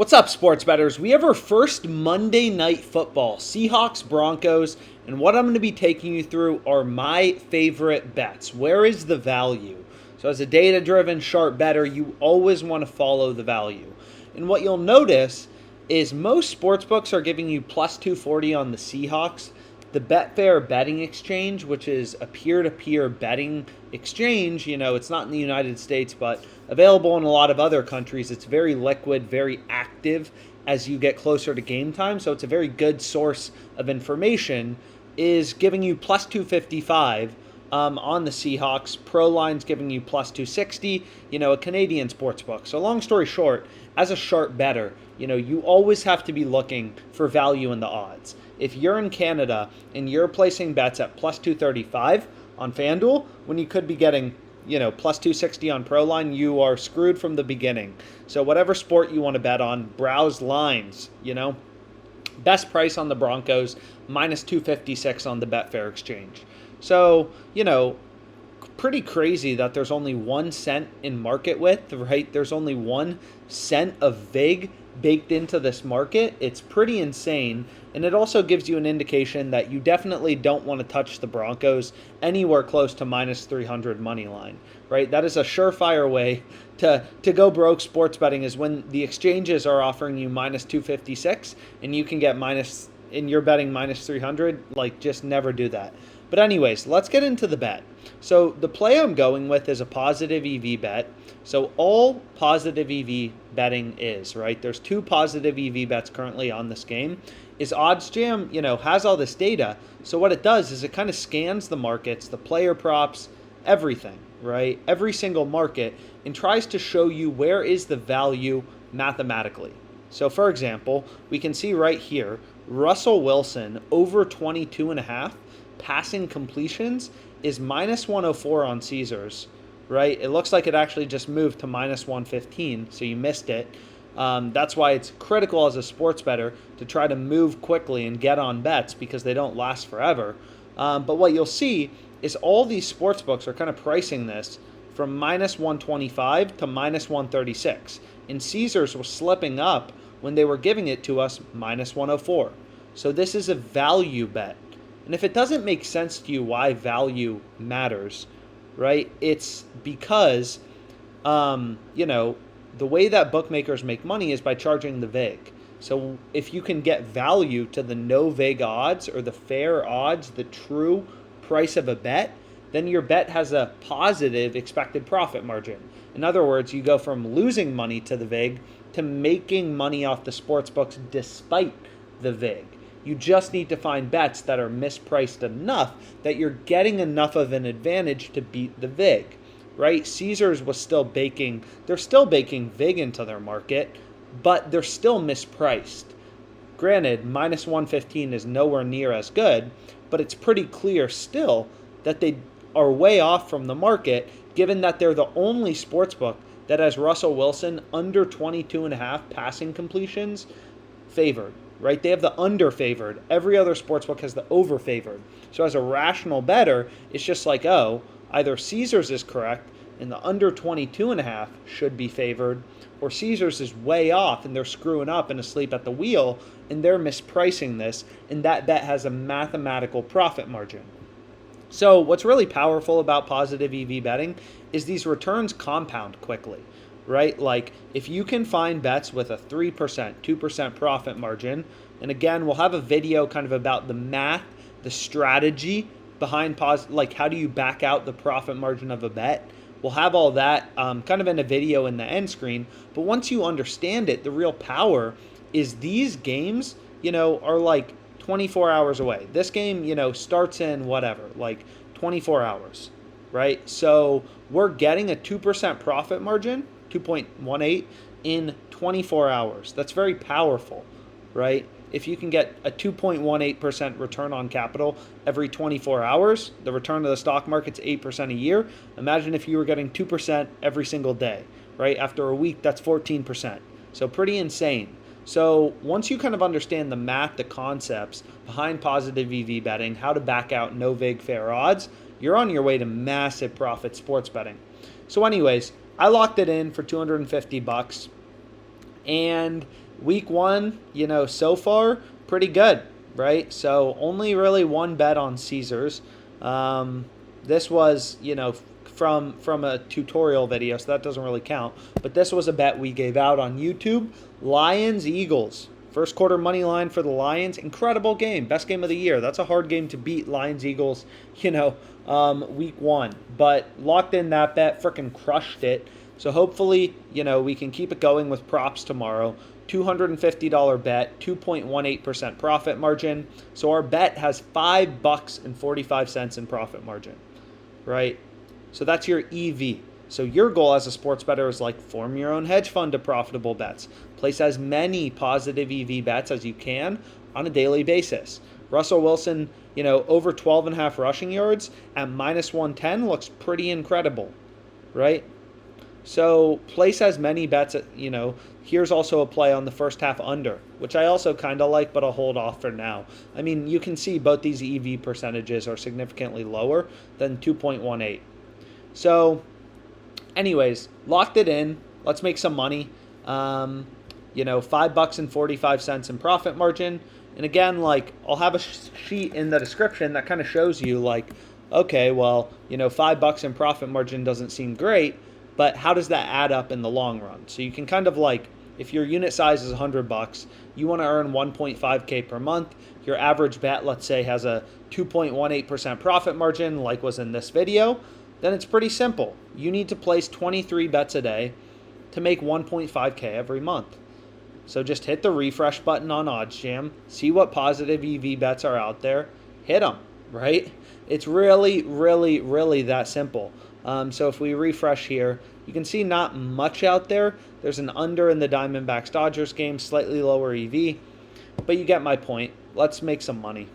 What's up, sports bettors? We have our first Monday night football, Seahawks, Broncos, and what I'm going to be taking you through are my favorite bets. Where is the value? So as a data-driven sharp bettor, you always want to follow the value. And what you'll notice is most sportsbooks are giving you plus 240 on the Seahawks. The Betfair betting exchange, which is a peer-to-peer betting exchange, it's not in the United States, but available in a lot of other countries. It's very liquid, very active as you get closer to game time. So it's a very good source of information, is giving you plus 255 on the Seahawks. ProLine's giving you plus 260, a Canadian sports book. So long story short, as a sharp bettor, you always have to be looking for value in the odds. If you're in Canada and you're placing bets at plus 235 on FanDuel, when you could be getting, plus 260 on ProLine, you are screwed from the beginning. So whatever sport you want to bet on, browse lines, Best price on the Broncos, minus 256 on the Betfair exchange. So, pretty crazy that there's only 1 cent in market width, right? There's only 1 cent of VIG baked into this market. It's pretty insane. And it also gives you an indication that you definitely don't want to touch the Broncos anywhere close to minus 300 money line, right? That is a surefire way to go broke sports betting, is when the exchanges are offering you minus 256 and you can get and you're betting minus 300, just never do that. But anyways, let's get into the bet. So the play I'm going with is a positive EV bet. So all positive EV betting is, right? There's 2 positive EV bets currently on this game. Is OddsJam, has all this data. So what it does is it kind of scans the markets, the player props, everything, right? Every single market, and tries to show you where is the value mathematically. So for example, we can see right here, Russell Wilson over 22.5 passing completions is minus 104 on Caesars, right? It looks like it actually just moved to minus 115, so you missed it. That's why it's critical as a sports bettor to try to move quickly and get on bets, because they don't last forever. But what you'll see is all these sports books are kind of pricing this from minus 125 to minus 136. And Caesars was slipping up when they were giving it to us minus 104. So this is a value bet. And if it doesn't make sense to you why value matters, right, it's because, the way that bookmakers make money is by charging the VIG. So if you can get value to the no VIG odds, or the fair odds, the true price of a bet, then your bet has a positive expected profit margin. In other words, you go from losing money to the VIG to making money off the sports books despite the VIG. You just need to find bets that are mispriced enough that you're getting enough of an advantage to beat the VIG, right? Caesars was they're still baking VIG into their market, but they're still mispriced. Granted, minus 115 is nowhere near as good, but it's pretty clear still that they are way off from the market, given that they're the only sportsbook that has Russell Wilson under 22.5 passing completions favored. Right? They have the under favored. Every other sportsbook has the over favored. So as a rational bettor, it's just like, either Caesars is correct and the under 22.5 should be favored, or Caesars is way off and they're screwing up and asleep at the wheel and they're mispricing this, and that bet has a mathematical profit margin. So what's really powerful about positive EV betting is these returns compound quickly. Right? Like if you can find bets with a 3%, 2% profit margin, and again, we'll have a video kind of about the math, the strategy behind how do you back out the profit margin of a bet. We'll have all that kind of in a video in the end screen. But once you understand it, the real power is these games, are like 24 hours away. This game, starts in 24 hours, right? So we're getting a 2% profit margin, 2.18 in 24 hours. That's very powerful, right? If you can get a 2.18% return on capital every 24 hours, the return of the stock market's 8% a year. Imagine if you were getting 2% every single day, right? After a week, that's 14%. So pretty insane. So once you kind of understand the math, the concepts behind positive EV betting, how to back out no VIG fair odds, you're on your way to massive profit sports betting. So anyways, I locked it in for $250. And week one, so far, pretty good, right? So only really one bet on Caesars. This was, from a tutorial video, so that doesn't really count. But this was a bet we gave out on YouTube. Lions, Eagles. First quarter money line for the Lions. Incredible game. Best game of the year. That's a hard game to beat, Lions, Eagles, week one. But locked in that bet, freaking crushed it. So hopefully, we can keep it going with props tomorrow. $250 bet, 2.18% profit margin. So our bet has $5.45 in profit margin, right? So that's your EV. So your goal as a sports bettor is form your own hedge fund of profitable bets. Place as many positive EV bets as you can on a daily basis. Russell Wilson, over 12.5 rushing yards at -110 looks pretty incredible, right? So place as many bets, here's also a play on the first half under, which I also kind of like, but I'll hold off for now. I mean, you can see both these EV percentages are significantly lower than 2.18. So anyways, locked it in. Let's make some money. $5.45 in profit margin. And again, I'll have a sheet in the description that kind of shows you okay, well, $5 in profit margin doesn't seem great, but how does that add up in the long run? So you can kind of if your unit size is $100, you want to earn 1.5K per month. Your average bet, let's say, has a 2.18% profit margin, like was in this video. Then it's pretty simple. You need to place 23 bets a day to make 1.5K every month. So just hit the refresh button on OddsJam, see what positive EV bets are out there, hit them, right? It's really, really, really that simple. So if we refresh here, you can see not much out there. There's an under in the Diamondbacks-Dodgers game, slightly lower EV, but you get my point. Let's make some money.